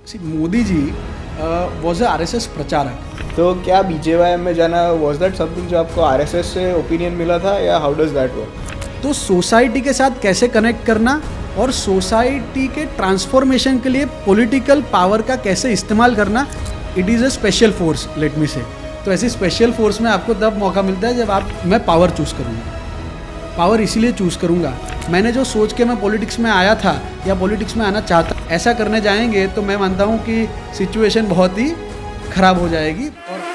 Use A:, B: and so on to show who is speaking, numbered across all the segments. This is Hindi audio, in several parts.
A: C Modi ji was RSS pracharak.
B: तो क्या बीजेवाईएम में जाना वॉज दैट समथिंग जो आपको आरएसएस से ओपिनियन मिला था, या हाउ डज दैट वर्क?
A: तो सोसाइटी के साथ कैसे कनेक्ट करना और सोसाइटी के ट्रांसफॉर्मेशन के लिए पॉलिटिकल पावर का कैसे इस्तेमाल करना, it is a special force, let me से। तो ऐसी स्पेशल फोर्स में आपको तब मौका मिलता है जब मैं पावर चूज़ करूँगा। पावर इसीलिए चूज़ करूँगा, मैंने जो सोच के मैं पॉलिटिक्स में आया था या पॉलिटिक्स में आना चाहता, ऐसा करने जाएंगे तो मैं मानता हूँ कि सिचुएशन बहुत ही ख़राब हो जाएगी। और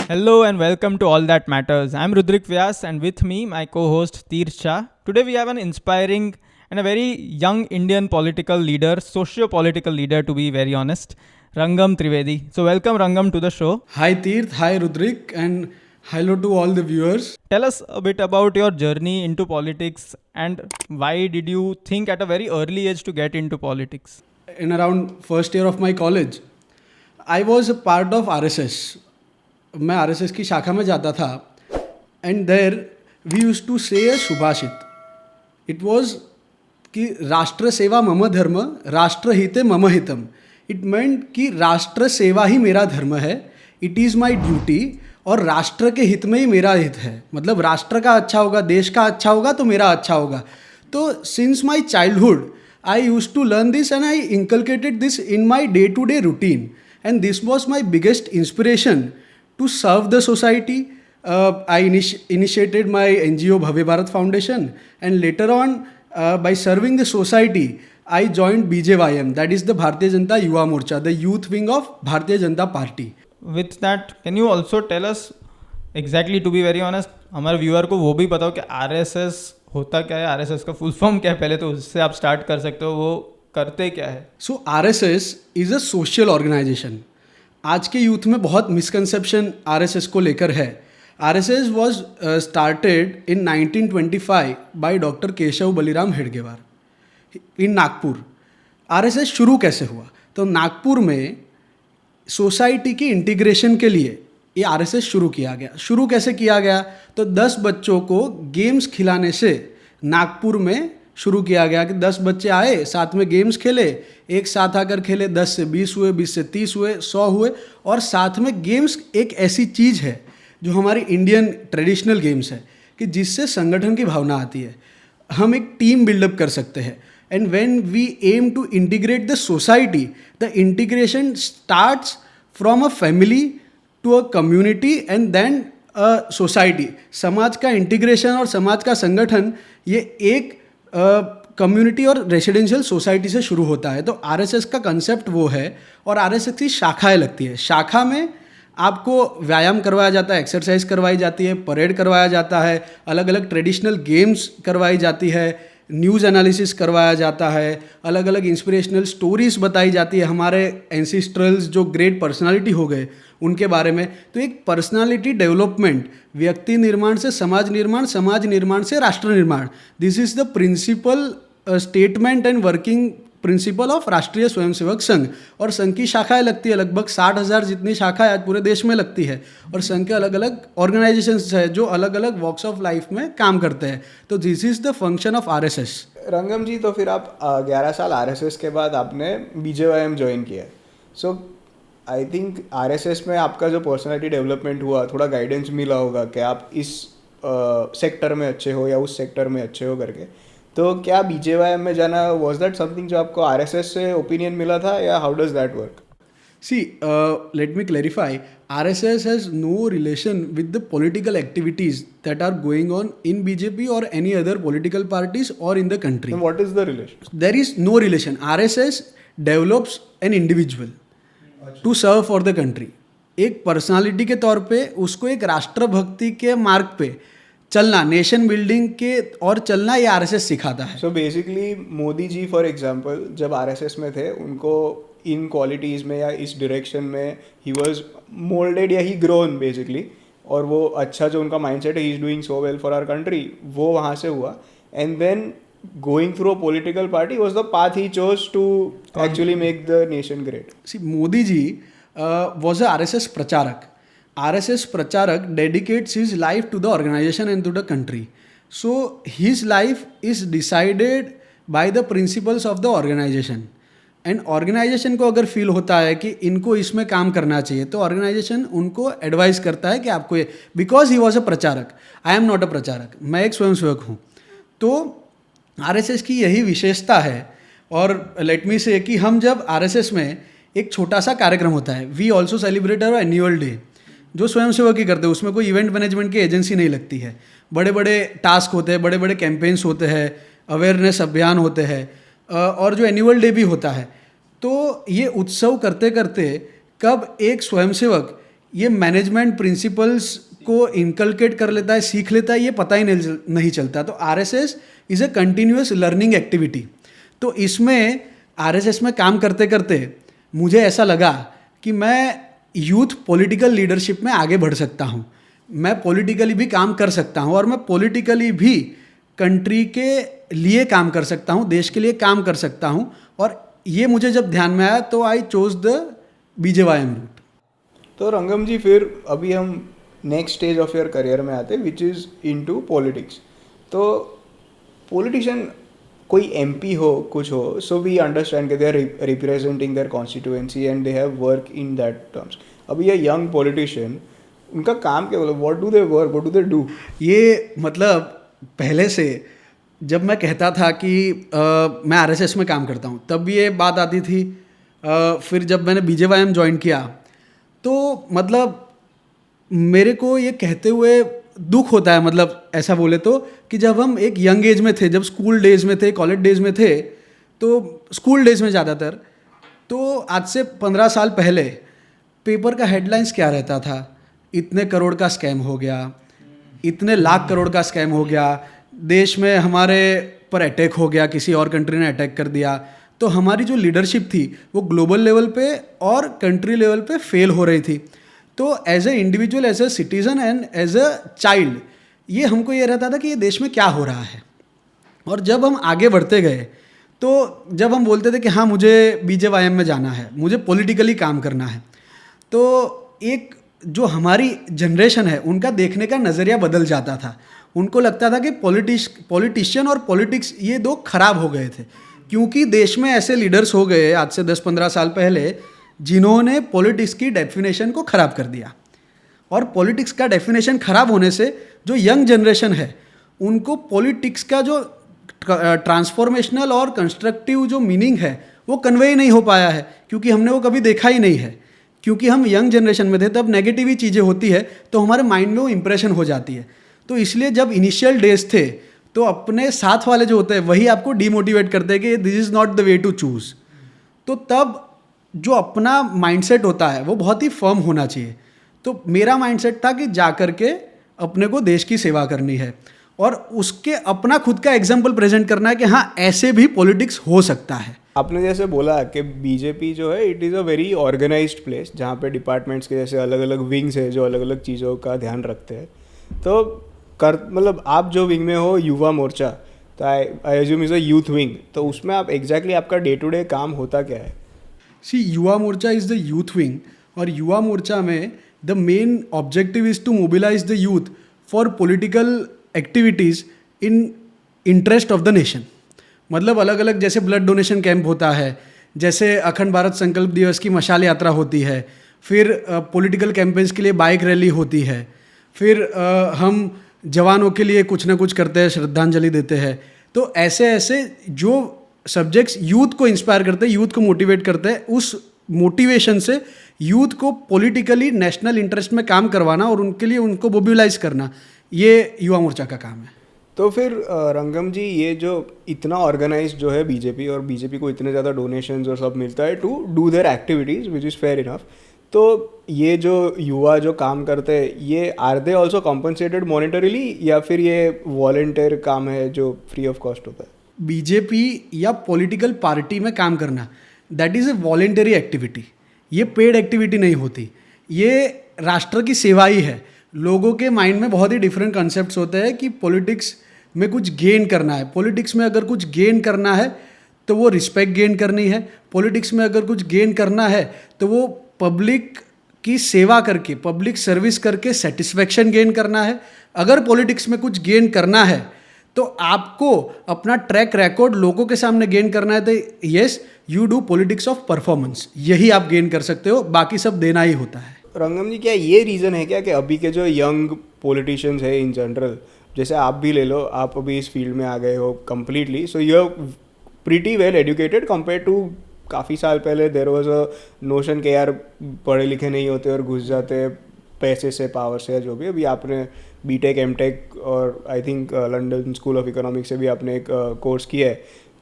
C: Hello and welcome to All That Matters. I'm Rudrik Vyas and with me my co-host Teerth Shah. Today we have an inspiring and a very young Indian political leader, socio-political leader to be very honest, Rangam Trivedi. So welcome Rangam to the show.
A: Hi Teerth, hi Rudrik, and hello to all the viewers.
C: Tell us a bit about your journey into politics and why did you think at a very early age to get into politics?
A: In around first year of my college, I was a part of RSS. मैं आरएसएस की शाखा में जाता था and there we use to say a सुभाषित। It was कि राष्ट्र सेवा मम धर्म, राष्ट्र हिते मम हितम। इट मेंट कि राष्ट्र सेवा ही मेरा धर्म है, इट इज़ माई ड्यूटी, और राष्ट्र के हित में ही मेरा हित है। मतलब राष्ट्र का अच्छा होगा, देश का अच्छा होगा तो मेरा अच्छा होगा। तो since my childhood I use to learn this and I inculcated this in my day to day routine, and this was my biggest inspiration to serve the society. I initiated my NGO Bhavya Bharat Foundation, and later on by serving the society I joined BJYM, that is the Bharatiya Janata Yuva Morcha, the youth wing of Bharatiya Janata Party.
C: With that, can you also tell us exactly, to be very honest, हमारे व्यूअर को वो भी बताओ कि आरएसएस होता क्या है, आरएसएस का फुल फॉर्म क्या है, पहले तो उससे आप स्टार्ट कर सकते हो, वो करते क्या है?
A: So RSS is a social organisation. आज के यूथ में बहुत मिसकंसेप्शन आरएसएस को लेकर है। RSS was started in 1925 by doctor Keshav Baliram Hedgewar in Nagpur. RSS शुरू कैसे हुआ? तो नागपुर में सोसाइटी की इंटीग्रेशन के लिए ये आरएसएस शुरू किया गया। शुरू कैसे किया गया? तो 10 बच्चों को गेम्स खिलाने से नागपुर में शुरू किया गया कि 10 बच्चे आए, साथ में गेम्स खेले, एक साथ आकर खेले, 10 से 20 हुए, 20 से 30 हुए, 100 हुए। और साथ में गेम्स एक ऐसी चीज़ है जो हमारी इंडियन ट्रेडिशनल गेम्स है कि जिससे संगठन की भावना आती है, हम एक टीम बिल्डअप कर सकते हैं। And when we aim to integrate the society, the integration starts from a family to a community and then a society. समाज का इंटीग्रेशन और समाज का संगठन ये एक कम्युनिटी और रेसिडेंशियल सोसाइटी से शुरू होता है। तो आरएसएस का कंसेप्ट वो है, और आरएसएस की शाखाएं लगती है। शाखा में आपको व्यायाम करवाया जाता है, एक्सरसाइज करवाई जाती है, परेड करवाया जाता है, अलग अलग ट्रेडिशनल गेम्स करवाई जाती है, न्यूज़ एनालिसिस करवाया जाता है, अलग अलग इंस्पिरेशनल स्टोरीज बताई जाती है, हमारे एंसिस्ट्रल्स जो ग्रेट पर्सनालिटी हो गए उनके बारे में। तो एक पर्सनालिटी डेवलपमेंट, व्यक्ति निर्माण से समाज निर्माण, समाज निर्माण से राष्ट्र निर्माण, this is the principal statement and working principle of Rashtriya Swayamsevak संघ। और संघ की शाखाएं लगती है, लगभग 60,000 जितनी शाखाएं आज पूरे देश में लगती है। और संघ के अलग अलग ऑर्गेनाइजेशंस है जो अलग अलग वॉक्स ऑफ लाइफ में काम करते हैं। तो this is the function of RSS.
B: Rangam ji, तो फिर आप 11 साल आरएसएस के बाद आपने बीजेवाईएम ज्वाइन किया। सो आई थिंक आरएसएस में आपका जो पर्सनालिटी डेवलपमेंट हुआ, थोड़ा गाइडेंस मिला होगा कि आप इस सेक्टर में अच्छे हो या उस सेक्टर में अच्छे हो करके। तो क्या बीजेवाईएम में जाना वॉज दैट समथिंग जो आपको आरएसएस से ओपिनियन मिला था, या how does that work?
A: See, let me clarify. RSS has no relation with the political activities that are going on in BJP or any other political parties or in the country.
B: Then what is the relation?
A: There is no relation. RSS develops an individual to serve for the country. एक पर्सनालिटी के तौर पे उसको एक राष्ट्रभक्ति के मार्ग पे चलना, नेशन बिल्डिंग के और चलना, ये आरएसएस सिखाता है।
B: So basically Modi ji for example जब आरएसएस में थे, उनको इन क्वालिटीज़ में या इस डायरेक्शन में ही वाज मोल्डेड या ही ग्रोन बेसिकली, और वो अच्छा जो उनका माइंडसेट है, he is doing so well for our country, वो वहाँ से हुआ। And then going through a political party was the path he chose to actually make the nation great.
A: See Modi ji was a RSS pracharak. RSS Pracharak dedicates his life to the organization and to the country. So his life is decided by the principles of the organisation. And organisation को अगर फील होता है कि इनको इसमें काम करना चाहिए तो ऑर्गेनाइजेशन उनको एडवाइस करता है कि आपको ये, बिकॉज ही वॉज अ प्रचारक, आई एम नॉट अ प्रचारक, मैं एक स्वयंसेवक हूँ। तो आरएसएस की यही विशेषता है। और लेट मी से कि हम जब आरएसएस में एक छोटा सा कार्यक्रम होता है, we also celebrate our annual day, जो स्वयंसेवक ही करते हैं, उसमें कोई इवेंट मैनेजमेंट की एजेंसी नहीं लगती है। बड़े बड़े टास्क होते हैं, बड़े बड़े कैंपेन्स होते हैं, अवेयरनेस अभियान होते हैं, और जो एनुअल डे भी होता है। तो ये उत्सव करते करते कब एक स्वयंसेवक ये मैनेजमेंट प्रिंसिपल्स को इनकलकेट कर लेता है, सीख लेता है, ये पता ही नहीं चलता। तो RSS is a continuous learning activity. तो इसमें आरएसएस में काम करते करते मुझे ऐसा लगा कि मैं यूथ पॉलिटिकल लीडरशिप में आगे बढ़ सकता हूँ, मैं पॉलिटिकली भी काम कर सकता हूँ, और मैं पॉलिटिकली भी कंट्री के लिए काम कर सकता हूँ, देश के लिए काम कर सकता हूँ। और ये मुझे जब ध्यान में आया तो I chose the BJYM route.
B: तो रंगम जी, फिर अभी हम next stage of your career में आते हैं, विच इज़ इनटू पॉलिटिक्स। तो पॉलिटिशियन कोई एमपी हो, कुछ हो, सो वी अंडरस्टैंड कि they are representing their constituency and they have work in that terms. अभी ये यंग पॉलिटिशियन, उनका काम क्या, मतलब what do they work, what do they do?
A: ये मतलब पहले से जब मैं कहता था कि मैं आरएसएस में काम करता हूँ, तब ये बात आती थी। फिर जब मैंने बीजेवाईएम ज्वाइन किया तो मतलब मेरे को ये कहते हुए दुख होता है, मतलब ऐसा बोले तो, कि जब हम एक यंग एज में थे, जब स्कूल डेज में थे, कॉलेज डेज में थे, तो स्कूल डेज में ज़्यादातर, तो आज से 15 साल पहले पेपर का हेडलाइंस क्या रहता था, इतने करोड़ का स्कैम हो गया, इतने लाख करोड़ का स्कैम हो गया, देश में हमारे पर अटैक हो गया, किसी और कंट्री ने अटैक कर दिया। तो हमारी जो लीडरशिप थी वो ग्लोबल लेवल पे और कंट्री लेवल पे फेल हो रही थी। तो as a individual, as a citizen and as a child, ये हमको ये रहता था कि ये देश में क्या हो रहा है। और जब हम आगे बढ़ते गए तो जब हम बोलते थे कि हाँ मुझे बीजेवाईएम में जाना है, मुझे पॉलिटिकली काम करना है, तो एक जो हमारी जनरेशन है उनका देखने का नज़रिया बदल जाता था। उनको लगता था कि पॉलिटिशियन और पॉलिटिक्स ये दो खराब हो गए थे, क्योंकि देश में ऐसे लीडर्स हो गए आज से 10-15 साल पहले जिन्होंने पॉलिटिक्स की डेफिनेशन को ख़राब कर दिया। और पॉलिटिक्स का डेफिनेशन ख़राब होने से जो यंग जनरेशन है उनको पॉलिटिक्स का जो ट्रांसफॉर्मेशनल और कंस्ट्रक्टिव जो मीनिंग है वो कन्वे ही नहीं हो पाया है, क्योंकि हमने वो कभी देखा ही नहीं है। क्योंकि हम यंग जनरेशन में थे तब नेगेटिव ही चीज़ें होती है तो हमारे माइंड में वो इम्प्रेशन हो जाती है। तो इसलिए जब इनिशियल डेज थे तो अपने साथ वाले जो होते हैं वही आपको डीमोटिवेट करते हैं कि this is not the way to choose. तो तब जो अपना माइंडसेट होता है वो बहुत ही फर्म होना चाहिए। तो मेरा माइंडसेट था कि जा कर के अपने को देश की सेवा करनी है और उसके अपना खुद का एग्जाम्पल प्रेजेंट करना है कि हाँ ऐसे भी पॉलिटिक्स हो सकता है।
B: आपने जैसे बोला कि बीजेपी जो है it is a very organized place, जहाँ पे डिपार्टमेंट्स के जैसे अलग अलग विंग्स है जो अलग अलग चीज़ों का ध्यान रखते हैं। तो मतलब आप जो विंग में हो, युवा मोर्चा, तो I assume is a youth wing, तो उसमें आप एग्जैक्टली आपका डे टू डे काम होता क्या है?
A: See, Yuva Morcha is the youth wing, और युवा मोर्चा में the main objective is to mobilize the youth for political activities in interest of the nation. मतलब अलग अलग जैसे ब्लड डोनेशन कैंप होता है, जैसे अखंड भारत संकल्प दिवस की मशाल यात्रा होती है, फिर पॉलिटिकल कैंपेन्स के लिए बाइक रैली होती है, फिर हम जवानों के लिए कुछ ना कुछ करते हैं, श्रद्धांजलि देते हैं। तो ऐसे ऐसे जो सब्जेक्ट्स यूथ को इंस्पायर करते हैं, यूथ को मोटिवेट करते हैं, उस मोटिवेशन से यूथ को पॉलिटिकली नेशनल इंटरेस्ट में काम करवाना और उनके लिए उनको मोबिलाइज करना, ये युवा मोर्चा का काम है।
B: तो फिर रंगम जी, ये जो इतना ऑर्गेनाइज जो है बीजेपी, और बीजेपी को इतने ज़्यादा डोनेशंस और सब मिलता है to do their activities which is fair enough, तो ये जो युवा जो काम करते हैं ये are they also compensated monetarily, या फिर ये वॉलेंटियर काम है जो फ्री ऑफ कॉस्ट होता है?
A: बीजेपी या पॉलिटिकल पार्टी में काम करना that is a voluntary activity, ये पेड एक्टिविटी नहीं होती, ये राष्ट्र की सेवा ही है। लोगों के माइंड में बहुत ही डिफरेंट कॉन्सेप्ट्स होते हैं कि पॉलिटिक्स में कुछ गेन करना है, पॉलिटिक्स में अगर कुछ गेन करना है तो वो रिस्पेक्ट गेन करनी है, पॉलिटिक्स में अगर कुछ गेन करना है तो वो पब्लिक की सेवा करके, पब्लिक सर्विस करके सेटिस्फेक्शन गेन करना है। अगर पॉलिटिक्स में कुछ गेन करना है तो आपको अपना ट्रैक रिकॉर्ड लोगों के सामने गेन करना है, तो yes you do politics of performance, यही आप गेन कर सकते हो, बाकी सब देना ही होता है।
B: रंगम जी, क्या ये रीज़न है क्या कि अभी के जो यंग पॉलिटिशियंस है इन जनरल, जैसे आप भी ले लो, आप अभी इस फील्ड में आ गए हो completely, so you are pretty well educated compare to काफ़ी साल पहले देयर वाज अ नोशन के यार पढ़े लिखे नहीं होते और घुस जाते पैसे से, पावर से, या जो भी। अभी आपने बीटेक, एमटेक और I think London school of economics से भी आपने एक कोर्स किया है,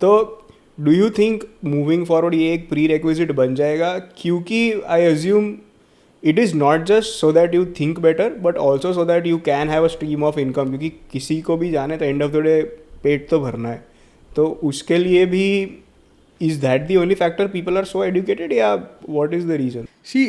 B: तो do you think moving forward ये एक प्री रिक्विजिट बन जाएगा? क्योंकि I assume it is not just so that you think better but also so that you can have a stream of income, क्योंकि किसी को भी जाने तो एंड ऑफ द डे पेट तो भरना है, तो उसके लिए भी is that the only factor people are so educated, या what is the reason?
A: See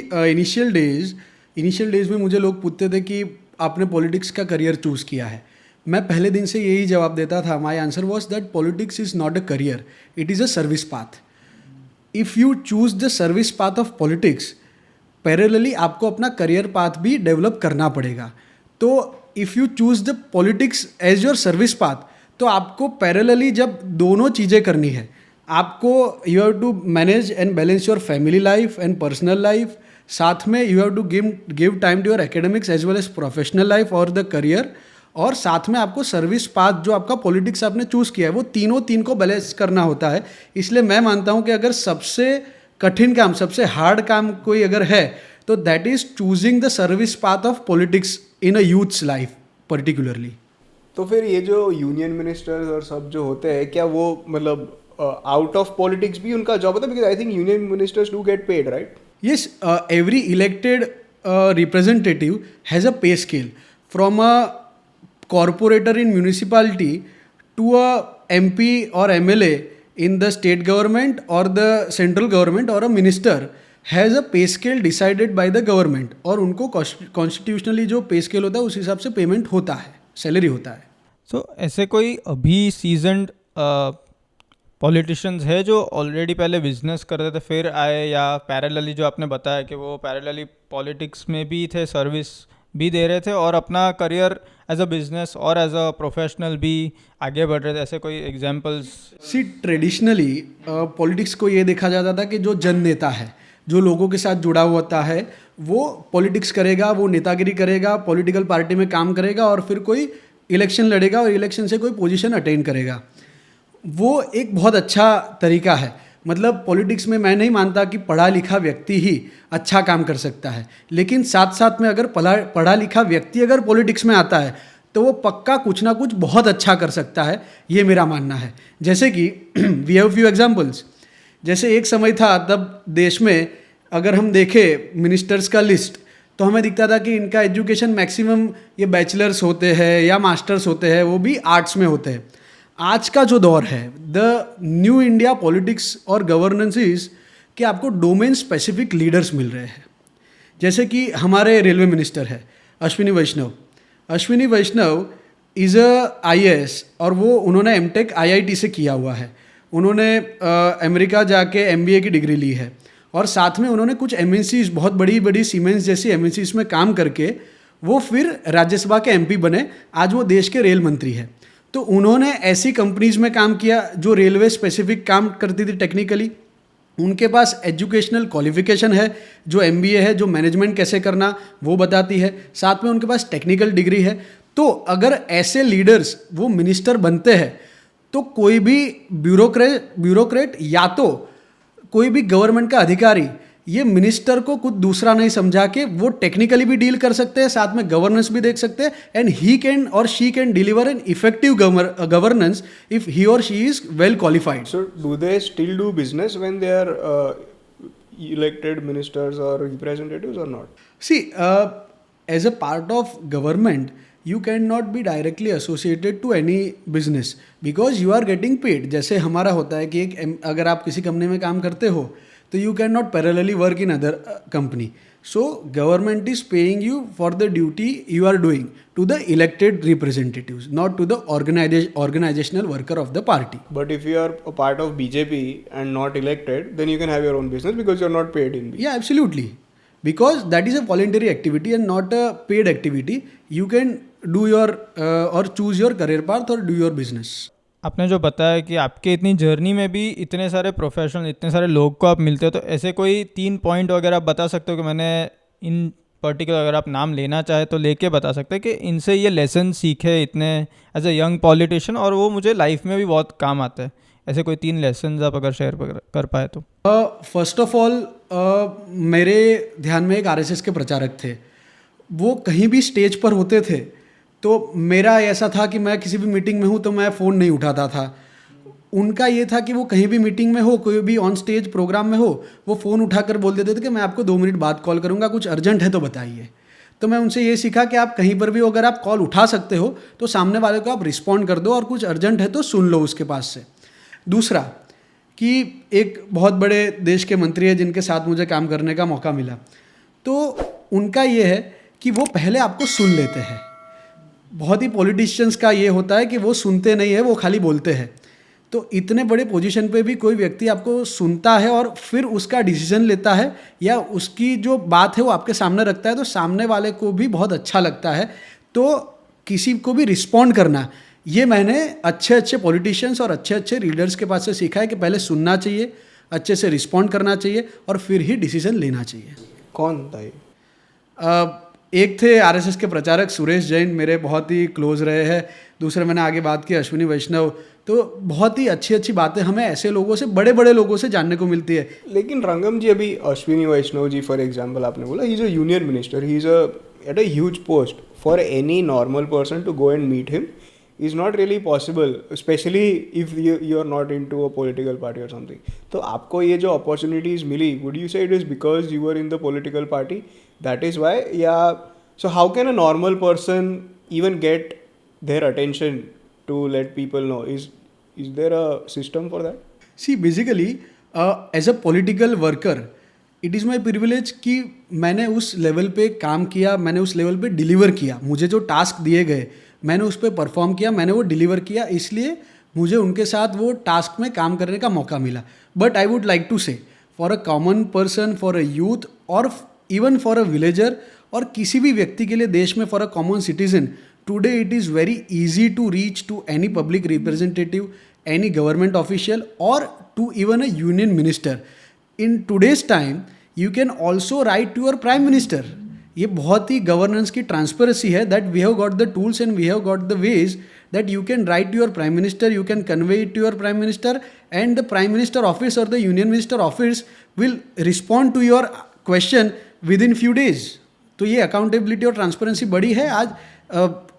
A: initial days में मुझे लोग पूछते थे कि आपने पॉलिटिक्स का करियर चूज़ किया है। मैं पहले दिन से यही जवाब देता था, my answer was that politics is not a career, it is a service path. If you choose the service path of politics, parallelly आपको अपना करियर पाथ भी डेवलप करना पड़ेगा। तो if you choose the politics as your service path, तो आपको पैरेलली जब दोनों चीज़ें करनी है, आपको you have to manage and balance your family life and personal life, साथ में you have to give time to your academics as well as professional life और द करियर, और साथ में आपको सर्विस पाथ जो आपका पॉलिटिक्स आपने चूज़ किया है वो तीन को बैलेंस करना होता है। इसलिए मैं मानता हूँ कि अगर सबसे कठिन काम, सबसे हार्ड काम कोई अगर है, तो that is choosing the service path of politics in a youths life particularly.
B: तो फिर ये जो यूनियन मिनिस्टर्स और सब जो होते हैं, क्या वो मतलब आउट ऑफ पॉलिटिक्स भी उनका जॉब होता है? Because I think union ministers do get paid, right?
A: Yes, every elected representative has a pay scale from a corporator in municipality to a MP or MLA in the state government or the central government, or a minister has a pay scale decided by the government, और उनको कॉन्स्टिट्यूशनली जो पे स्केल होता है उस हिसाब से पेमेंट होता है, सैलरी होता है।
C: सो ऐसे कोई अभी सीजन्ड पॉलिटिशियंस है जो ऑलरेडी पहले बिजनेस करते थे फिर आए, या पैरेलली जो आपने बताया कि वो पैरेलली पॉलिटिक्स में भी थे, सर्विस भी दे रहे थे और अपना करियर एज अ बिजनेस और एज अ प्रोफेशनल भी आगे बढ़ रहे थे, ऐसे कोई एग्जांपल्स?
A: सी ट्रेडिशनली पॉलिटिक्स को ये देखा जाता था कि जो जन नेता है, जो लोगों के साथ जुड़ा हुआ होता है, वो पॉलिटिक्स करेगा, वो नेतागिरी करेगा, पॉलिटिकल पार्टी में काम करेगा और फिर कोई इलेक्शन लड़ेगा और इलेक्शन से कोई पोजीशन अटेन करेगा। वो एक बहुत अच्छा तरीका है। मतलब पॉलिटिक्स में मैं नहीं मानता कि पढ़ा लिखा व्यक्ति ही अच्छा काम कर सकता है, लेकिन साथ साथ में अगर पढ़ा लिखा व्यक्ति अगर पॉलिटिक्स में आता है तो वो पक्का कुछ ना कुछ बहुत अच्छा कर सकता है, ये मेरा मानना है। जैसे कि वी हैव फ्यू एग्जांपल्स। जैसे एक समय था, तब देश में अगर हम देखें मिनिस्टर्स का लिस्ट, तो हमें दिखता था कि इनका एजुकेशन मैक्सिमम ये बैचलर्स होते हैं या मास्टर्स होते हैं, वो भी आर्ट्स में होते हैं। आज का जो दौर है, द न्यू इंडिया पॉलिटिक्स और गवर्नेंस इज कि आपको डोमेन स्पेसिफिक लीडर्स मिल रहे हैं। जैसे कि हमारे रेलवे मिनिस्टर है अश्विनी वैष्णव। अश्विनी वैष्णव इज़ अ IAS और वो उन्होंने एमटेक IIT से किया हुआ है। उन्होंने अमेरिका जाके MBA की डिग्री ली है और साथ में उन्होंने कुछ MNCs, बहुत बड़ी बड़ी सीमेंस जैसी MNCs में काम करके वो फिर राज्यसभा के MP बने। आज वो देश के रेल मंत्री है। तो उन्होंने ऐसी कंपनीज में काम किया जो रेलवे स्पेसिफिक काम करती थी टेक्निकली। उनके पास एजुकेशनल क्वालिफिकेशन है, जो MBA है, जो मैनेजमेंट कैसे करना वो बताती है। साथ में उनके पास टेक्निकल डिग्री है। तो अगर ऐसे लीडर्स वो मिनिस्टर बनते हैं तो कोई भी ब्यूरोक्रेट या तो कोई भी गवर्नमेंट का अधिकारी ये मिनिस्टर को कुछ दूसरा नहीं समझा के वो टेक्निकली भी डील कर सकते हैं, साथ में गवर्नेंस भी देख सकते हैं, एंड ही कैन और she can deliver an effective governance if he और she is well qualified.
B: So do they still do business when they are elected ministers or representatives or not?
A: See, as a part of government, you cannot be directly associated to any business because you are getting paid. जैसे हमारा होता है कि अगर आप किसी कंपनी में काम करते हो तो you cannot parallelly work in other company. So government is paying you for the duty you are doing to the elected representatives, not to the organizational worker of the party.
B: But if you are a part of BJP and not elected, then you can have your own business because you are not paid in BJP.
A: Yeah, absolutely. Because that is a voluntary activity and not a paid activity. You can do your और चूज़ योर करियर पाथ और डू योर बिजनेस।
C: आपने जो बताया कि आपके इतनी जर्नी में भी इतने सारे प्रोफेशनल, इतने सारे लोग को आप मिलते हो, तो ऐसे कोई 3 पॉइंट वगैरह आप बता सकते हो कि मैंने इन पर्टिकुलर, अगर आप नाम लेना चाहे तो लेके बता सकते हैं कि इनसे ये लेसन सीखे इतने एज ए यंग पॉलिटिशियन, और वो मुझे लाइफ में भी बहुत काम आता है। ऐसे कोई 3 लेसन आप अगर शेयर कर पाए तो।
A: फर्स्ट ऑफ ऑल मेरे ध्यान में एक आरएसएस के प्रचारक थे। वो कहीं भी स्टेज पर होते थे तो मेरा ऐसा था कि मैं किसी भी मीटिंग में हूँ तो मैं फ़ोन नहीं उठाता था। उनका ये था कि वो कहीं भी मीटिंग में हो, कोई भी ऑन स्टेज प्रोग्राम में हो, वो फ़ोन उठाकर बोल देते थे कि मैं आपको 2 मिनट बाद कॉल करूँगा, कुछ अर्जेंट है तो बताइए। तो मैं उनसे ये सीखा कि आप कहीं पर भी अगर आप कॉल उठा सकते हो तो सामने वाले को आप रिस्पॉन्ड कर दो, और कुछ अर्जेंट है तो सुन लो उसके पास से। दूसरा कि एक बहुत बड़े देश के मंत्री है जिनके साथ मुझे काम करने का मौका मिला, तो उनका ये है कि वो पहले आपको सुन लेते हैं। बहुत ही पॉलिटिशियंस का ये होता है कि वो सुनते नहीं है, वो खाली बोलते हैं। तो इतने बड़े पोजीशन पे भी कोई व्यक्ति आपको सुनता है और फिर उसका डिसीजन लेता है या उसकी जो बात है वो आपके सामने रखता है, तो सामने वाले को भी बहुत अच्छा लगता है। तो किसी को भी रिस्पॉन्ड करना, ये मैंने अच्छे अच्छे पॉलिटिशियंस और अच्छे अच्छे लीडर्स के पास से सीखा है कि पहले सुनना चाहिए, अच्छे से रिस्पॉन्ड करना चाहिए और फिर ही डिसीजन लेना चाहिए।
B: कौन था ये?
A: एक थे आरएसएस के प्रचारक सुरेश जैन, मेरे बहुत ही क्लोज रहे हैं। दूसरे मैंने आगे बात की अश्विनी वैष्णव। तो बहुत ही अच्छी अच्छी बातें हमें ऐसे लोगों से, बड़े बड़े लोगों से जानने को मिलती है।
B: लेकिन रंगम जी, अभी अश्विनी वैष्णव जी फॉर एग्जांपल आपने बोला, he is a union minister, he is at a huge post. For any normal person to go and meet him is not really possible, especially if you are not into a political party or something. तो आपको ये जो opportunities milli, would you say it is because you were in the political party, that is why? या so how can a normal person even get their attention to let people know? Is there a system for that?
A: See, basically as a political worker, it is my privilege कि मैंने उस लेवल पे काम किया, मैंने उस लेवल पे डिलीवर किया। मुझे जो टास्क दिए गए मैंने उस पर परफॉर्म किया, मैंने वो डिलीवर किया, इसलिए मुझे उनके साथ वो टास्क में काम करने का मौका मिला। But I would like to say for a common person, for a youth और इवन फॉर अ विलेजर और किसी भी व्यक्ति के लिए देश में, for a common citizen, today it is very easy to reach to any public representative, any government official और to even a union minister. In today's time you can also write to your prime minister. ये बहुत ही गवर्नेंस की ट्रांसपेरेंसी है that we have got the tools and we have got the ways that you can write to your prime minister, you can convey it to your prime minister and the prime minister office और the union minister office will respond to your question within few days. तो ये अकाउंटेबिलिटी और ट्रांसपेरेंसी बड़ी है। आज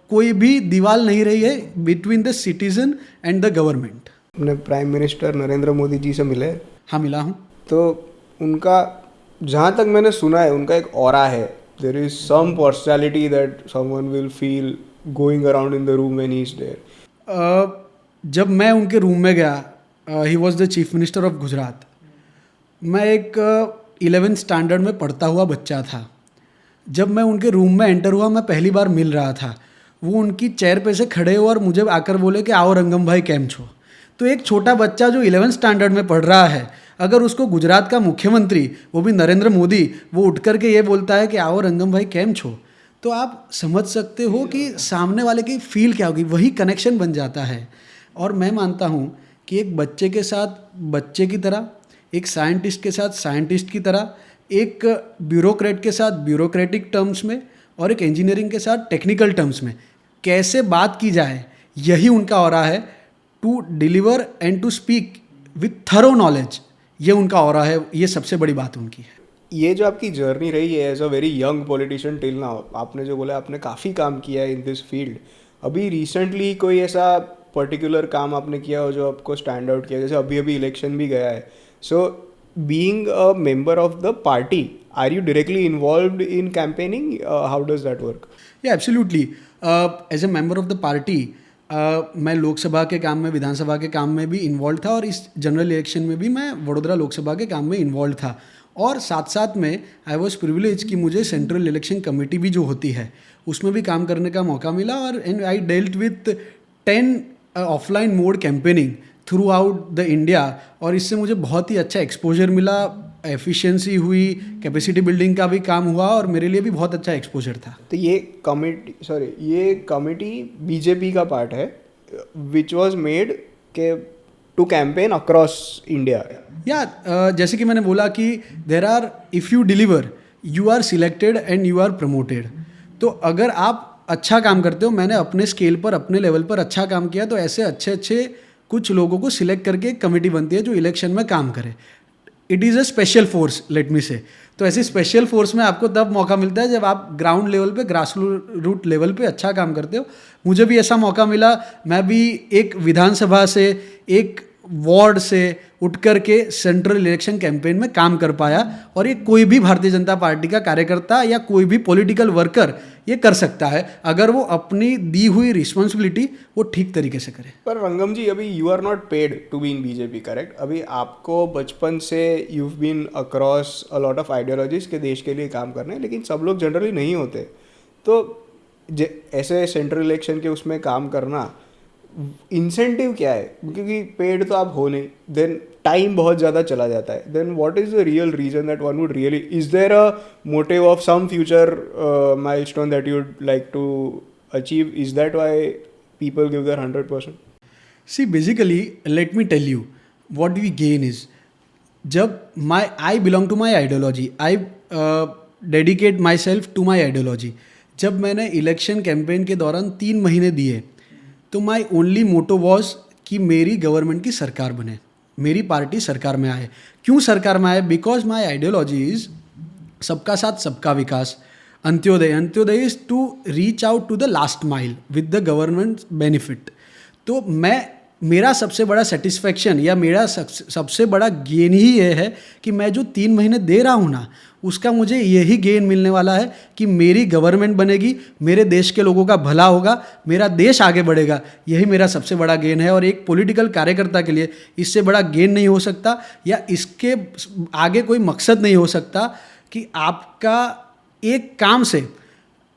A: कोई भी दीवार नहीं रही है between the citizen and the government.
B: अपने प्राइम मिनिस्टर नरेंद्र मोदी जी से मिले?
A: हाँ, मिला हूँ।
B: तो उनका, जहाँ तक मैंने सुना है, उनका एक ऑरा है। There is some personality that someone will feel going around in the room when he is there.
A: जब मैं उनके रूम में गया, he was the chief minister of Gujarat. मैं एक 11th स्टैंडर्ड में पढ़ता हुआ बच्चा था। जब मैं उनके रूम में एंटर हुआ, मैं पहली बार मिल रहा था। वो उनकी चेयर पे से खड़े हुए और मुझे आकर बोले कि आओ रंगम भाई केम छो। तो एक छोटा बच्चा जो 11th स्टैंडर्ड में पढ़ रहा है, अगर उसको गुजरात का मुख्यमंत्री, वो भी नरेंद्र मोदी, वो उठ कर के ये बोलता है कि आओ रंगम भाई केम छो, तो आप समझ सकते हो कि सामने वाले की फील क्या होगी। वही कनेक्शन बन जाता है। और मैं मानता हूँ कि एक बच्चे के साथ बच्चे की तरह, एक साइंटिस्ट के साथ साइंटिस्ट की तरह, एक ब्यूरोक्रेट के साथ ब्यूरोक्रेटिक टर्म्स में और एक इंजीनियरिंग के साथ टेक्निकल टर्म्स में कैसे बात की जाए, यही उनका ऑरा है। To deliver and to speak with thorough knowledge, ये उनका ऑरा है। ये सबसे बड़ी बात उनकी है।
B: ये जो आपकी जर्नी रही है as a very young politician till now, आपने जो बोला आपने काफ़ी काम किया है इन दिस फील्ड। अभी रिसेंटली कोई ऐसा पर्टिकुलर काम आपने किया हो जो आपको स्टैंड आउट किया? जैसे अभी अभी इलेक्शन भी गया है, so being a member of the party, are you directly involved in campaigning? How does that work?
A: Yeah absolutely, as a member of the party मैं लोकसभा के काम में, विधानसभा के काम में भी इन्वॉल्व था और इस जनरल इलेक्शन में भी मैं वडोदरा लोकसभा के काम में इन्वॉल्व था। और साथ साथ में आई वॉज प्रिविलेज कि मुझे सेंट्रल इलेक्शन कमेटी भी जो होती है उसमें भी काम करने का मौका मिला। और and I dealt with 10 offline mode campaigning through out the India, और इससे मुझे बहुत ही अच्छा एक्सपोजर मिला एफिशिएंसी हुई, कैपेसिटी बिल्डिंग का भी काम हुआ और मेरे लिए भी बहुत अच्छा एक्सपोजर था.
B: तो ये कमिटी बीजेपी का पार्ट है विच वॉज मेड के टू कैंपेन अक्रॉस इंडिया.
A: या जैसे कि मैंने बोला कि there are, if you deliver you are selected and you are promoted. तो अगर आप अच्छा काम करते हो, मैंने अपने स्केल पर, अपने लेवल पर अच्छा काम किया, तो ऐसे अच्छे अच्छे कुछ लोगों को सिलेक्ट करके एक कमेटी बनती है जो इलेक्शन में काम करे. It is a special force, let me से. तो ऐसी स्पेशल फोर्स में आपको तब मौका मिलता है जब आप ग्राउंड लेवल पे, ग्रास रूट लेवल पे अच्छा काम करते हो. मुझे भी ऐसा मौका मिला. मैं भी एक विधानसभा से, एक वार्ड से उठ कर के सेंट्रल इलेक्शन कैंपेन में काम कर पाया. और ये कोई भी भारतीय जनता पार्टी का कार्यकर्ता या कोई भी पॉलिटिकल वर्कर ये कर सकता है, अगर वो अपनी दी हुई रिस्पॉन्सिबिलिटी वो ठीक तरीके से करे.
B: पर रंगम जी, अभी you are not paid to be in BJP, correct? अभी आपको बचपन से you been across a lot of ideologies के देश के लिए काम करने, लेकिन सब लोग जनरली नहीं होते. तो ऐसे सेंट्रल इलेक्शन के उसमें काम करना, इंसेंटिव क्या है? क्योंकि पेड तो आप हो नहीं, देन टाइम बहुत ज़्यादा चला जाता है. Then what is the real reason that one would really, is there a motive of some future milestone that you would like to achieve? Is that why people give their 100%?
A: See, basically, let me tell you what we gain is, जब I belong to my ideology, I dedicate myself to my ideology. जब मैंने इलेक्शन कैंपेन के दौरान 3 महीने दिए, तो माई ओनली मोटो वॉज कि मेरी गवर्नमेंट की सरकार बने, मेरी पार्टी सरकार में आए. क्यों सरकार में आए? बिकॉज माई आइडियोलॉजी इज सबका साथ सबका विकास, Antyodaya. Antyodaya is to reach out to the last mile with the government benefit. तो मेरा सबसे बड़ा सेटिस्फैक्शन या मेरा सबसे बड़ा गेन ही ये है कि मैं जो 3 महीने दे रहा हूँ ना, उसका मुझे यही गेन मिलने वाला है कि मेरी गवर्नमेंट बनेगी, मेरे देश के लोगों का भला होगा, मेरा देश आगे बढ़ेगा. यही मेरा सबसे बड़ा गेन है. और एक पॉलिटिकल कार्यकर्ता के लिए इससे बड़ा गेन नहीं हो सकता, या इसके आगे कोई मकसद नहीं हो सकता कि आपका एक काम से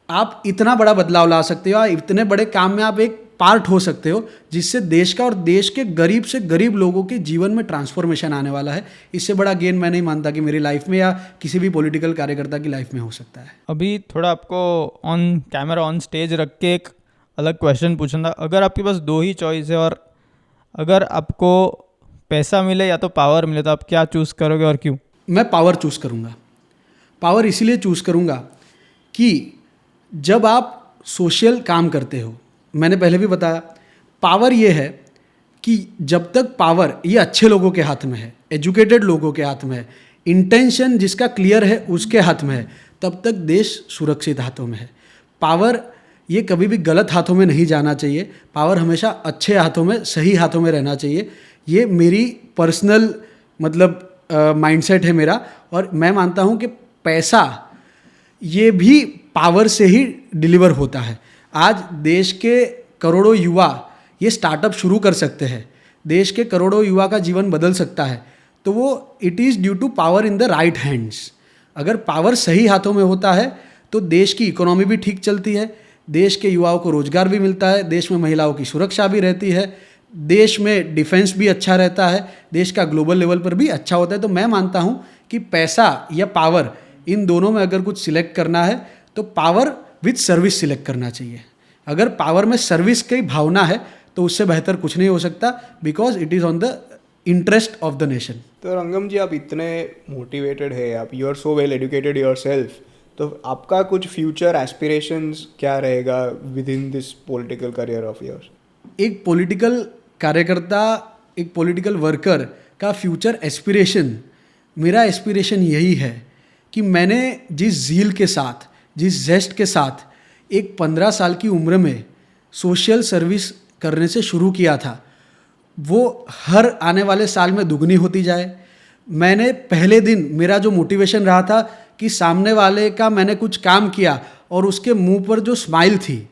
A: आप इतना बड़ा बदलाव ला सकते हो, इतने बड़े काम में आप एक पार्ट हो सकते हो जिससे देश का और देश के गरीब से गरीब लोगों के जीवन में ट्रांसफॉर्मेशन आने वाला है. इससे बड़ा गेन मैं नहीं मानता कि मेरी लाइफ में या किसी भी पॉलिटिकल कार्यकर्ता की लाइफ में हो सकता है.
C: अभी थोड़ा आपको ऑन कैमरा, ऑन स्टेज रख के एक अलग क्वेश्चन पूछना था. अगर आपके पास 2 ही चॉइस है और अगर आपको पैसा मिले या तो पावर मिले, तो आप क्या चूज़ करोगे और क्यों?
A: मैं पावर चूज़ करूँगा. पावर इसीलिए चूज़ करूँगा कि जब आप सोशल काम करते हो, मैंने पहले भी बताया, पावर ये है कि जब तक पावर ये अच्छे लोगों के हाथ में है, एजुकेटेड लोगों के हाथ में है, इंटेंशन जिसका क्लियर है उसके हाथ में है, तब तक देश सुरक्षित हाथों में है. पावर ये कभी भी गलत हाथों में नहीं जाना चाहिए. पावर हमेशा अच्छे हाथों में, सही हाथों में रहना चाहिए. ये मेरी पर्सनल माइंडसेट है मेरा. और मैं मानता हूँ कि पैसा ये भी पावर से ही डिलीवर होता है. आज देश के करोड़ों युवा ये स्टार्टअप शुरू कर सकते हैं, देश के करोड़ों युवा का जीवन बदल सकता है. तो वो it is due to power in the right hands. अगर पावर सही हाथों में होता है तो देश की इकोनॉमी भी ठीक चलती है, देश के युवाओं को रोजगार भी मिलता है, देश में महिलाओं की सुरक्षा भी रहती है, देश में डिफेंस भी अच्छा रहता है, देश का ग्लोबल लेवल पर भी अच्छा होता है. तो मैं मानता हूँ कि पैसा या पावर, इन दोनों में अगर कुछ सिलेक्ट करना है तो पावर विद सर्विस सिलेक्ट करना चाहिए. अगर पावर में सर्विस की भावना है तो उससे बेहतर कुछ नहीं हो सकता, because it is on the interest of the nation.
B: तो रंगम जी, आप इतने मोटिवेटेड है, आप you are so well educated yourself, तो आपका कुछ फ्यूचर एस्पिरेशंस क्या रहेगा within this political career of yours?
A: एक पॉलिटिकल कार्यकर्ता, एक पॉलिटिकल वर्कर का फ्यूचर एस्पिरेशन, मेरा एस्पिरेशन यही है कि मैंने जिस ज़ील के साथ, जिस जेस्ट के साथ एक 15 साल की उम्र में सोशल सर्विस करने से शुरू किया था, वो हर आने वाले साल में दुगनी होती जाए. मैंने पहले दिन मेरा जो मोटिवेशन रहा था कि सामने वाले का मैंने कुछ काम किया और उसके मुंह पर जो स्माइल थी,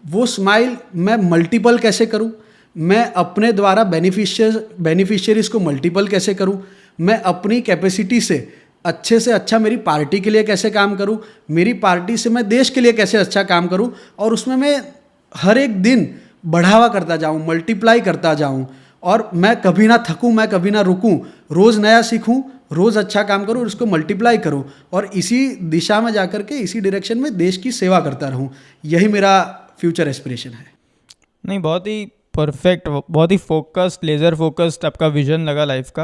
A: वो स्माइल मैं मल्टीपल कैसे करूं, मैं अपने द्वारा बेनिफिशियरीज को मल्टीपल कैसे करूं, मैं अपनी कैपेसिटी से अच्छा मेरी पार्टी के लिए कैसे काम करूं, मेरी पार्टी से मैं देश के लिए कैसे अच्छा काम करूं, और उसमें मैं हर एक दिन बढ़ावा करता जाऊं, मल्टीप्लाई करता जाऊं, और मैं कभी ना थकूं, मैं कभी ना रुकूं, रोज़ नया सीखूं, रोज़ अच्छा काम करूँ और उसको मल्टीप्लाई करूँ और इसी दिशा में जा कर के इसी डायरेक्शन में देश की सेवा करता रहूँ। यही मेरा फ्यूचर एस्पिरेशन है।
C: नहीं, बहुत ही परफेक्ट, बहुत ही फोकस्ड, लेज़र फोकस्ड आपका विजन लगा लाइफ का।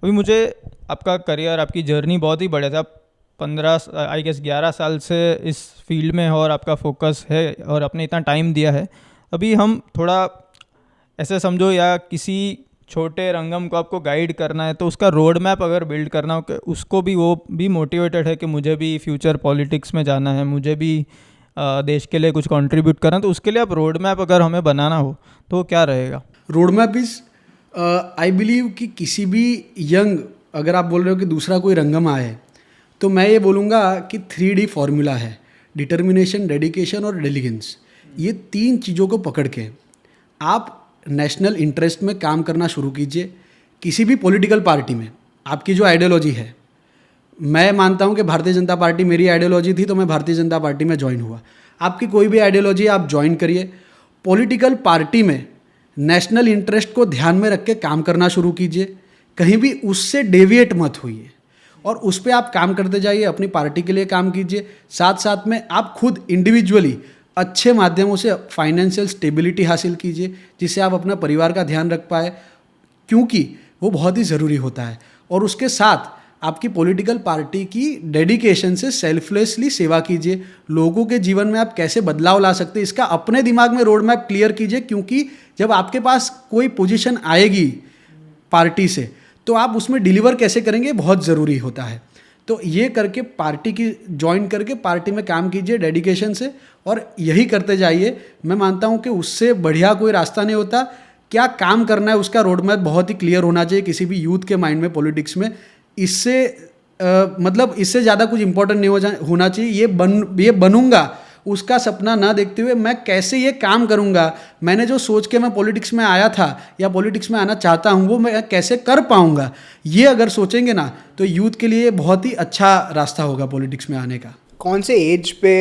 C: अभी मुझे आपका करियर, आपकी जर्नी बहुत ही बढ़िया था। 15 आई गेस 11 साल से इस फील्ड में हो और आपका फोकस है और आपने इतना टाइम दिया है। अभी हम थोड़ा ऐसे समझो, या किसी छोटे रंगम को आपको गाइड करना है तो उसका रोड मैप अगर बिल्ड करना हो कि उसको भी, वो भी मोटिवेटेड है कि मुझे भी फ्यूचर पॉलिटिक्स में जाना है, मुझे भी देश के लिए कुछ कंट्रीब्यूट करना है, तो उसके लिए आप रोड मैप अगर हमें बनाना हो तो क्या रहेगा?
A: Road map is I believe कि किसी भी यंग, अगर आप बोल रहे हो कि दूसरा कोई रंगम आए, तो मैं ये बोलूँगा कि 3D फॉर्मूला है, डिटर्मिनेशन, डेडिकेशन और डिलीजेंस। ये 3 चीज़ों को पकड़ के आप नेशनल इंटरेस्ट में काम करना शुरू कीजिए। किसी भी पॉलिटिकल पार्टी में आपकी जो आइडियोलॉजी है, मैं मानता हूँ कि भारतीय जनता पार्टी मेरी आइडियोलॉजी थी तो मैं भारतीय जनता पार्टी में ज्वाइन हुआ। आपकी कोई भी आइडियोलॉजी आप ज्वाइन करिए, पॉलिटिकल पार्टी में नेशनल इंटरेस्ट को ध्यान में रख के काम करना शुरू कीजिए, कहीं भी उससे डेविएट मत होइए और उस पर आप काम करते जाइए, अपनी पार्टी के लिए काम कीजिए। साथ साथ में आप खुद इंडिविजुअली अच्छे माध्यमों से फाइनेंशियल स्टेबिलिटी हासिल कीजिए, जिससे आप अपना परिवार का ध्यान रख पाए, क्योंकि वो बहुत ही ज़रूरी होता है। और उसके साथ आपकी पॉलिटिकल पार्टी की डेडिकेशन से सेल्फलेसली सेवा कीजिए। लोगों के जीवन में आप कैसे बदलाव ला सकते हैं, इसका अपने दिमाग में रोड मैप क्लियर कीजिए, क्योंकि जब आपके पास कोई पोजीशन आएगी पार्टी से तो आप उसमें डिलीवर कैसे करेंगे बहुत ज़रूरी होता है। तो ये करके पार्टी की ज्वाइन करके पार्टी में काम कीजिए डेडिकेशन से, और यही करते जाइए। मैं मानता हूँ कि उससे बढ़िया कोई रास्ता नहीं होता। क्या काम करना है उसका रोड मैप बहुत ही क्लियर होना चाहिए किसी भी यूथ के माइंड में पॉलिटिक्स में। इससे मतलब इससे ज़्यादा कुछ इंपॉर्टेंट नहीं होना चाहिए। ये बनूंगा उसका सपना ना देखते हुए मैं कैसे ये काम करूंगा, मैंने जो सोच के मैं पॉलिटिक्स में आया था या पॉलिटिक्स में आना चाहता हूं वो मैं कैसे कर पाऊंगा, ये अगर सोचेंगे ना तो यूथ के लिए बहुत ही अच्छा रास्ता होगा पॉलिटिक्स में आने का।
B: कौन से एज पे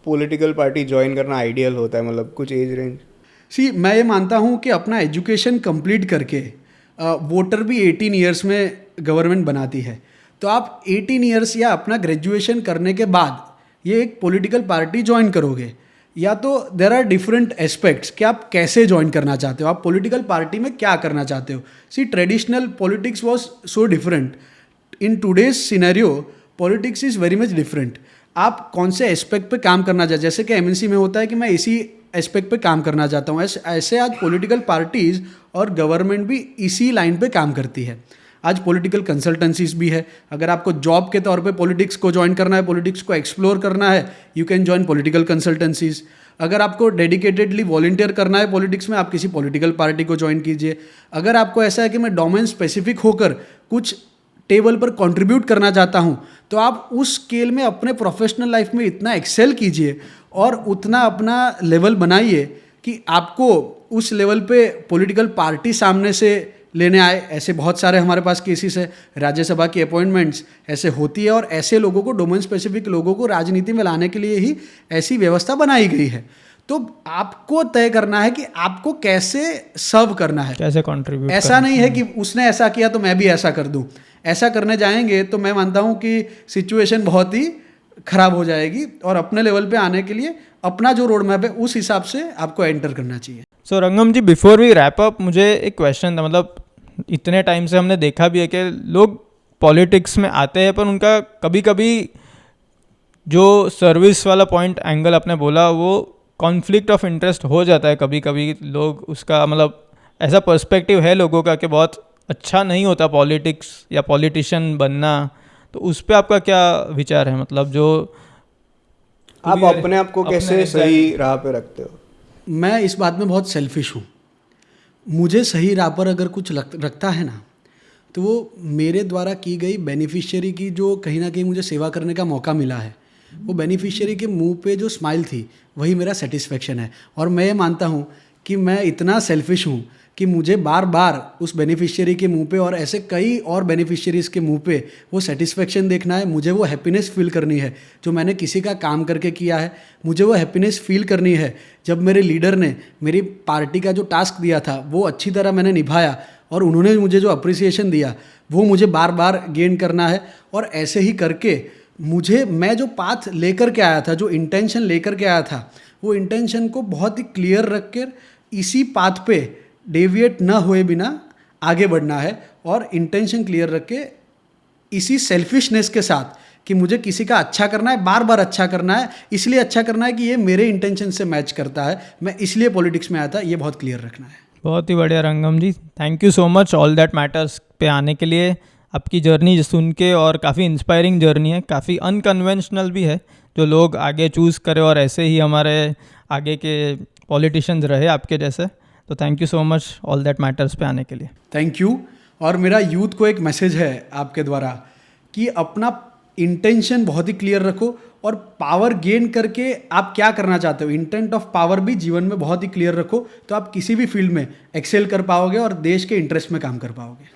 B: पॉलिटिकल पार्टी ज्वाइन करना आइडियल होता है, मतलब कुछ एज रेंज?
A: मैं ये मानता हूँ कि अपना एजुकेशन कंप्लीट करके वोटर भी 18 ईयर्स में गवर्नमेंट बनाती है, तो आप 18 ईयर्स या अपना ग्रेजुएशन करने के बाद ये एक पॉलिटिकल पार्टी ज्वाइन करोगे। या तो देर आर डिफरेंट एस्पेक्ट्स कि आप कैसे ज्वाइन करना चाहते हो, आप पॉलिटिकल पार्टी में क्या करना चाहते हो। Traditional politics was so different, in today's scenario politics is very much different. आप कौन से एस्पेक्ट पे काम करना चाहते, जैसे कि एमएनसी में होता है कि मैं इसी एस्पेक्ट पे काम करना चाहता हूँ, ऐसे आज पॉलिटिकल पार्टीज़ और गवर्नमेंट भी इसी लाइन पे काम करती है। आज पॉलिटिकल कंसल्टेंसीज भी है। अगर आपको जॉब के तौर पे पॉलिटिक्स को ज्वाइन करना है, पॉलिटिक्स को एक्सप्लोर करना है, you can join political consultancies. अगर आपको डेडिकेटेडली वॉलंटियर करना है पॉलिटिक्स में, आप किसी पॉलिटिकल पार्टी को ज्वाइन कीजिए। अगर आपको ऐसा है कि मैं डोमेन स्पेसिफिक होकर कुछ टेबल पर कंट्रीब्यूट करना चाहता हूं, तो आप उस स्केल में अपने प्रोफेशनल लाइफ में इतना एक्सेल कीजिए और उतना अपना लेवल बनाइए कि आपको उस लेवल पे पॉलिटिकल पार्टी सामने से लेने आए। ऐसे बहुत सारे हमारे पास केसेस है, राज्यसभा की अपॉइंटमेंट्स ऐसे होती है और ऐसे लोगों को, डोमेन स्पेसिफिक लोगों को राजनीति में लाने के लिए ही ऐसी व्यवस्था बनाई गई है। तो आपको तय करना है कि आपको कैसे सर्व करना है,
C: कैसे कंट्रीब्यूट।
A: ऐसा नहीं है कि उसने ऐसा किया तो मैं भी ऐसा कर दूं। ऐसा करने जाएंगे तो मैं मानता हूं कि सिचुएशन बहुत ही खराब हो जाएगी, और अपने लेवल पे आने के लिए अपना जो रोड मैप है उस हिसाब से आपको एंटर करना चाहिए।
C: सो रंगम जी, बिफोर वी रैप अप, मुझे एक क्वेश्चन था। मतलब इतने टाइम से हमने देखा भी है कि लोग पॉलिटिक्स में आते हैं पर उनका कभी कभी जो सर्विस वाला पॉइंट एंगल आपने बोला वो कॉन्फ्लिक्ट ऑफ इंटरेस्ट हो जाता है। कभी कभी लोग उसका, मतलब ऐसा पर्सपेक्टिव है लोगों का कि बहुत अच्छा नहीं होता पॉलिटिक्स या पॉलिटिशियन बनना। तो उस पर आपका क्या विचार है? मतलब जो
B: आप अपने आप को कैसे सही राह पे रखते हो?
A: मैं इस बात में बहुत सेल्फिश हूँ। मुझे सही राह पर अगर कुछ रखता है ना, तो वो मेरे द्वारा की गई बेनिफिशियरी की जो कहीं ना कहीं मुझे सेवा करने का मौका मिला है, वो बेनिफिशियरी के मुंह पे जो स्माइल थी वही मेरा सेटिस्फेक्शन है। और मैं ये मानता हूँ कि मैं इतना सेल्फिश हूँ कि मुझे बार बार उस बेनिफिशियरी के मुंह पे और ऐसे कई और बेनिफिशियरीज़ के मुंह पे वो सेटिस्फेक्शन देखना है। मुझे वो हैप्पीनेस फील करनी है जो मैंने किसी का काम करके किया है। मुझे वो हैप्पीनेस फील करनी है जब मेरे लीडर ने मेरी पार्टी का जो टास्क दिया था वो अच्छी तरह मैंने निभाया और उन्होंने मुझे जो अप्रिसिएशन दिया वो मुझे बार बार गेन करना है। और ऐसे ही करके मैं जो पाथ लेकर के आया था, जो इंटेंशन लेकर के आया था, वो इंटेंशन को बहुत ही क्लियर रख कर इसी पाथ पे डेविएट ना हुए बिना आगे बढ़ना है। और इंटेंशन क्लियर रख के इसी सेल्फिशनेस के साथ कि मुझे किसी का अच्छा करना है, बार बार अच्छा करना है, इसलिए अच्छा करना है कि ये मेरे इंटेंशन से मैच करता है, मैं इसलिए पॉलिटिक्स में आया था, ये बहुत क्लियर रखना है।
C: बहुत ही बढ़िया Rangam ji, thank you so much all that matters पे आने के लिए। आपकी जर्नी सुन के और काफ़ी इंस्पायरिंग जर्नी है, काफ़ी अनकन्वेंशनल भी है जो लोग आगे चूज़ करें और ऐसे ही हमारे आगे के पॉलिटिशियंस रहे आपके जैसे। तो thank you so much all that matters पे आने के लिए।
A: Thank you. और मेरा यूथ को एक मैसेज है आपके द्वारा कि अपना इंटेंशन बहुत ही क्लियर रखो और पावर गेन करके आप क्या करना चाहते हो, इंटेंट ऑफ पावर भी जीवन में बहुत ही क्लियर रखो, तो आप किसी भी फील्ड में एक्सेल कर पाओगे और देश के इंटरेस्ट में काम कर पाओगे।